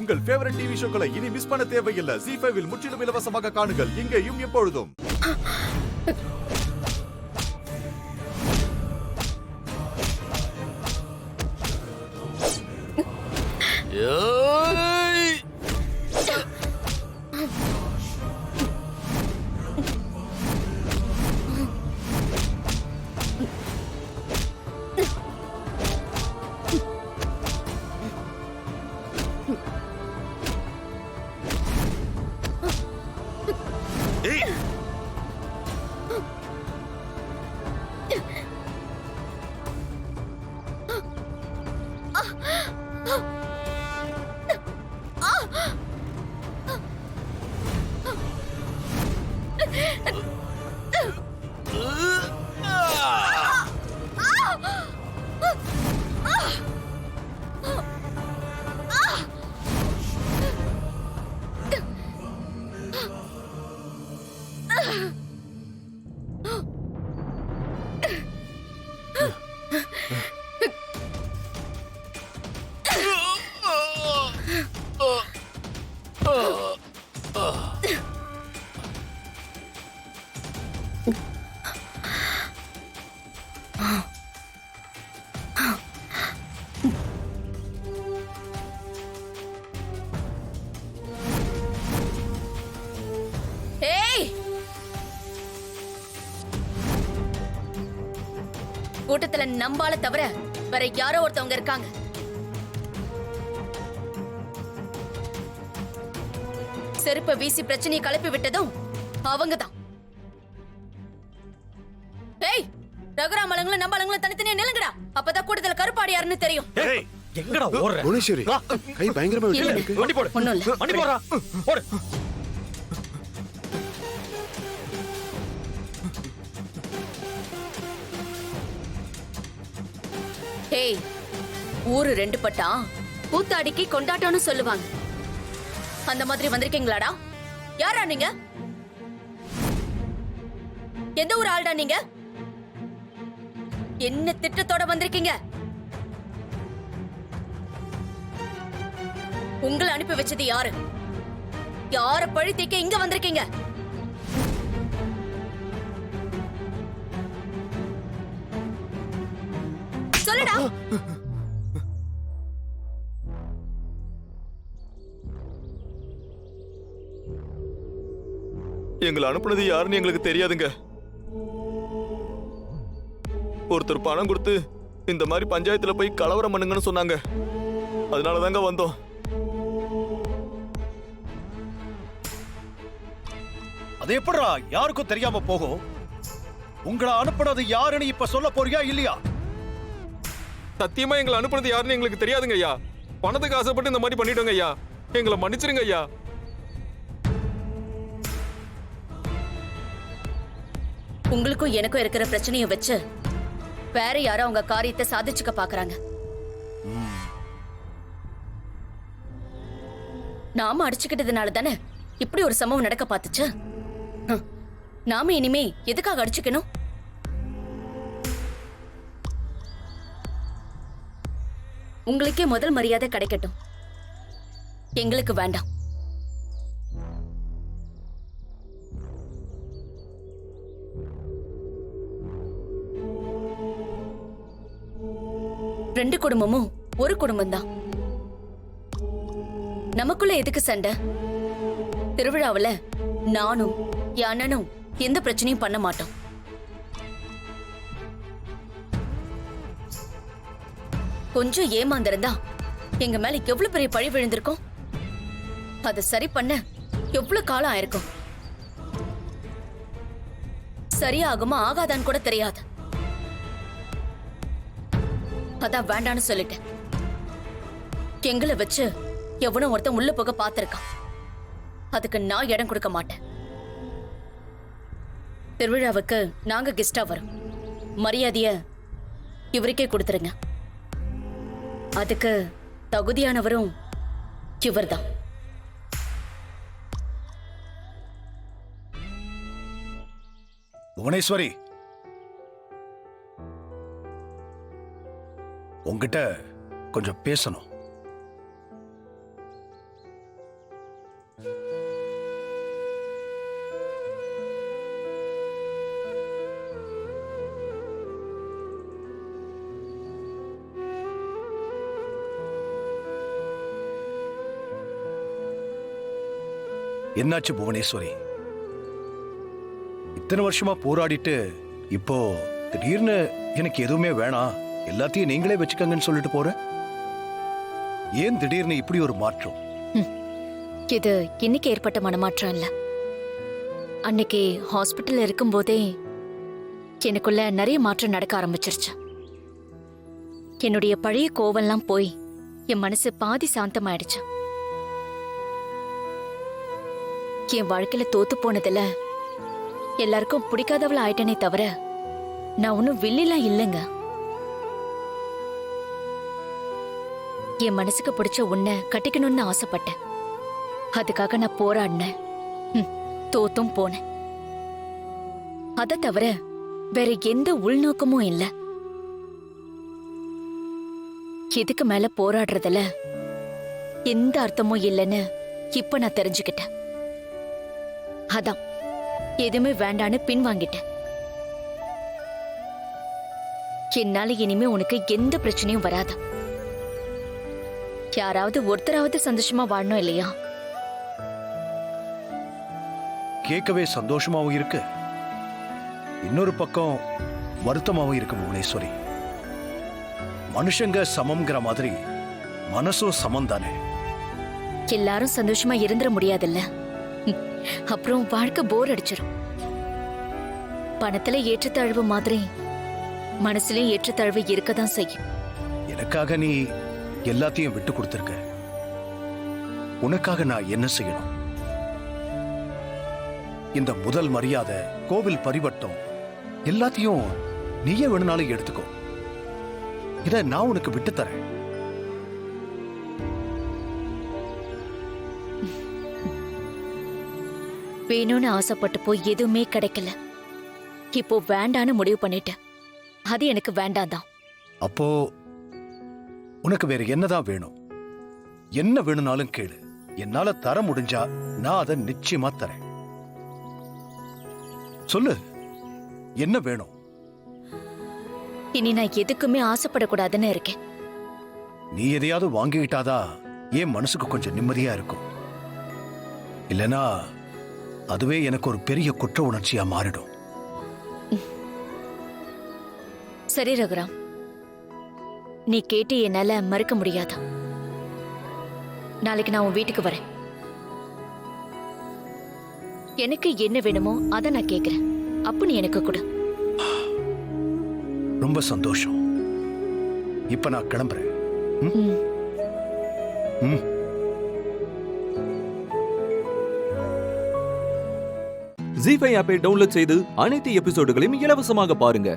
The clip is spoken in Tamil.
உங்கள் ஃபேவரட் டிவி ஷோக்களை இனி மிஸ் பண்ண தேவையில்லை. ZEE5 இல் முற்றிலும் இலவசமாக காணுங்கள், இங்கேயும் எப்பொழுதும். கூட்டத்துல நம்பால தவிர வேற யாரோ ஒருத்தவங்க இருக்காங்க. செருப்ப வீசி பிரச்சனையை கலப்பி விட்டதும் அவங்கதான். ஏய், ரகுராமலங்களும் நம்பாலங்களும் தனித்தனியா நிலங்கடா. அப்பதான் கூட்டத்துல கருப்பாடி யாருன்னு தெரியும். எங்கடா ஓடுற? புவனேஸ்வரி, கை பயங்கரமா இருக்கு. வண்டி போடு. ஒண்ணும் இல்ல. வண்டி போடுறா. போடு. ஏய், ஊரு ரெண்டு பட்டா கூத்தாடிக்கு கொண்டாட்டம்னு சொல்லுவாங்க. அந்த மாதிரி வந்திருக்கீங்களாடா? யாரா நீங்க? எந்த ஊர் ஆள்டா நீங்க? என்ன திட்டத்தோட வந்திருக்கீங்க? உங்களை அனுப்பி வச்சது யாரு? யார பழி தீக்க இங்க வந்திருக்கீங்க? சொல்லுடா. எங்களை அனுப்புனது யாருன்னு எங்களுக்கு தெரியாதுங்க. ஒருத்தர் பணம் கொடுத்து இந்த மாதிரி பஞ்சாயத்துல போய் கலவரம் பண்ணுங்கன்னு சொன்னாங்க. அதனாலதாங்க வந்தோம். அது எப்படிடா யாருக்கும் தெரியாம போகும்? உங்களை அனுப்புனது யாருன்னு இப்ப சொல்ல போறியா இல்லையா? சத்தியமா எங்களை அனுப்புனது யாருன்னு எங்களுக்கு தெரியாதுங்க ஐயா. பணத்துக்கு ஆசைப்பட்டு இந்த மாதிரி பண்ணிட்டோங்க ஐயா. எங்களை மன்னிச்சிருங்க ஐயா. உங்களுக்கும் எனக்கும் இருக்கிற பிரச்சனையை வச்சு வேற யாரோ அவங்க காரியத்தை சாதிச்சுக்க பாக்குறாங்க. நாம அடிச்சுக்கிட்டதுனால தானே இப்படி ஒரு சம்பவம் நடக்க பார்த்துச்சு. நாம இனிமே எதுக்காக அடிச்சுக்கணும்? உங்களுக்கே முதல் மரியாதை கிடைக்கட்டும், எங்களுக்கு வேண்டாம். ரெண்டு குடும்பமும் ஒரு குடும்பம் தான். நமக்குள்ள எதுக்கு சண்டை? திருவிழாவுல நானும் என் அண்ணனும் எந்த பிரச்சனையும் பண்ண மாட்டோம். கொஞ்சம் ஏமாந்திருந்தா எங்க மேல எவ்வளவு பெரிய பழி விழுந்திருக்கும். அதை சரி பண்ண எவ்வளவு காலம் ஆயிருக்கும். சரியாகுமா ஆகாதான்னு கூட தெரியாது. அதான் வேண்டான்னு சொல்லிட்டேன். எங்களை வச்சு எவனும் ஒருத்தன் உள்ள போக பார்த்திருக்கான். அதுக்கு நான் இடம் கொடுக்க மாட்டேன். திருவிழாவுக்கு நாங்க கெஸ்டா வரோம். மரியாதைய இவருக்கே கொடுத்துருங்க. அதுக்கு தகுதியானவரும் இவர்தான். புவனேஸ்வரி, உங்ககிட்ட கொஞ்சம் பேசணும். என்னாச்சு புவனேஸ்வரி? இத்தனை வருஷமா போராடிட்டு இப்போ திடீர்னு எனக்கு எதுவுமே வேணாம், எல்லாத்தையும் நீங்களே வச்சுக்கங்கன்னு சொல்லிட்டு போற. ஏன் திடீர்னு இப்படி ஒரு மாற்றம்? இது இன்னைக்கு ஏற்பட்ட மனமாற்றம் இல்ல. அன்னைக்கு ஹாஸ்பிட்டல்ல இருக்கும்போதே எனக்குள்ள நிறைய மாற்றம் நடக்க ஆரம்பிச்சிருச்சு. என்னுடைய பழைய கோவம்லாம் போய் என் மனசு பாதி சாந்தமாயிடுச்சு. என் வாழ்க்கையில தோத்து போனதுல எல்லாருக்கும் பிடிக்காதவள ஆயிட்டனே தவிர நான் ஒன்னும் வில்லிலாம் இல்லைங்க. என் மனசுக்கு பிடிச்ச உன்னை கட்டிக்கணும்னு ஆசைப்பட்டேன். அதுக்காக நான் போராடினேன், தோத்தும் போனேன். அதை தவிர வேற எந்த உள்நோக்கமும் இல்ல. இதுக்கு மேல போராடுறதுல எந்த அர்த்தமும் இல்லைன்னு இப்ப நான் தெரிஞ்சுக்கிட்டேன். அதான் எதுவுமே வேண்டான்னு பின்வாங்கிட்டேன். என்னால இனிமே உனக்கு எந்த பிரச்சனையும் வராது. யாராவது ஒருத்தராவது சந்தோஷமா வாழணும் இல்லையா? கேட்கவே சந்தோஷமாவும் இருக்கு, இன்னொரு பக்கம் வருத்தமாவும் இருக்கு புவனேஸ்வரி. மனுஷங்க சமம்ங்கிற மாதிரி மனசும் சமம் தானே. எல்லாரும் சந்தோஷமா இருந்துட முடியாதுல்ல. அப்புறம் வாழ்க்கை போர் அடிச்சிடும். பணத்துல ஏற்றத்தாழ்வு மாதிரி மனசுலயும் ஏற்றத்தாழ்வு இருக்கதான் செய்யும். எனக்காக நீ எல்லாத்தையும் விட்டு கொடுத்திருக்க, உனக்காக நான் என்ன செய்யணும்? இந்த முதல் மரியாதை, கோவில் பரிவட்டம் எல்லாத்தையும் நீயே வேணும்னாலும் எடுத்துக்கோ. இத நான் உனக்கு விட்டு தரேன். வேணும்னு ஆசைப்பட்டு போய் எதுவுமே கிடைக்கல. இப்போ வேண்டான்னு முடிவு பண்ணிட்டேன். அது எனக்கு வேண்டாம் தான். அப்போ உனக்கு வேற என்னதான் வேணும்? என்ன வேணும்னாலும் கேளு, என்னால தர முடிஞ்சா நான் அதை நிச்சயமா தரேன். சொல்லு, என்ன வேணும்? இனி நான் எதுக்குமே ஆசைப்படக்கூடாதுன்னு இருக்கேன். நீ எதையாவது வாங்கிக்கிட்டாதா என் மனசுக்கு கொஞ்சம் நிம்மதியா இருக்கும். இல்லனா அதுவே எனக்கு ஒரு பெரிய குற்ற உணர்ச்சியா மாறிடும். சரி ரகுராம், நீ கேட்டு என்னால மறுக்க முடியாதா? நாளைக்கு நான் உன் வீட்டுக்கு வரேன். எனக்கு என்ன வேணுமோ அதை நான் கேக்குறேன். அப்ப நீ எனக்கு கொடு. ரொம்ப சந்தோஷம். இப்ப நான் கிளம்புறேன். ஜீ5 ஆப்பை டவுன்லோட் செய்து அனைத்து எபிசோடுகளையும் இலவசமாக பாருங்க.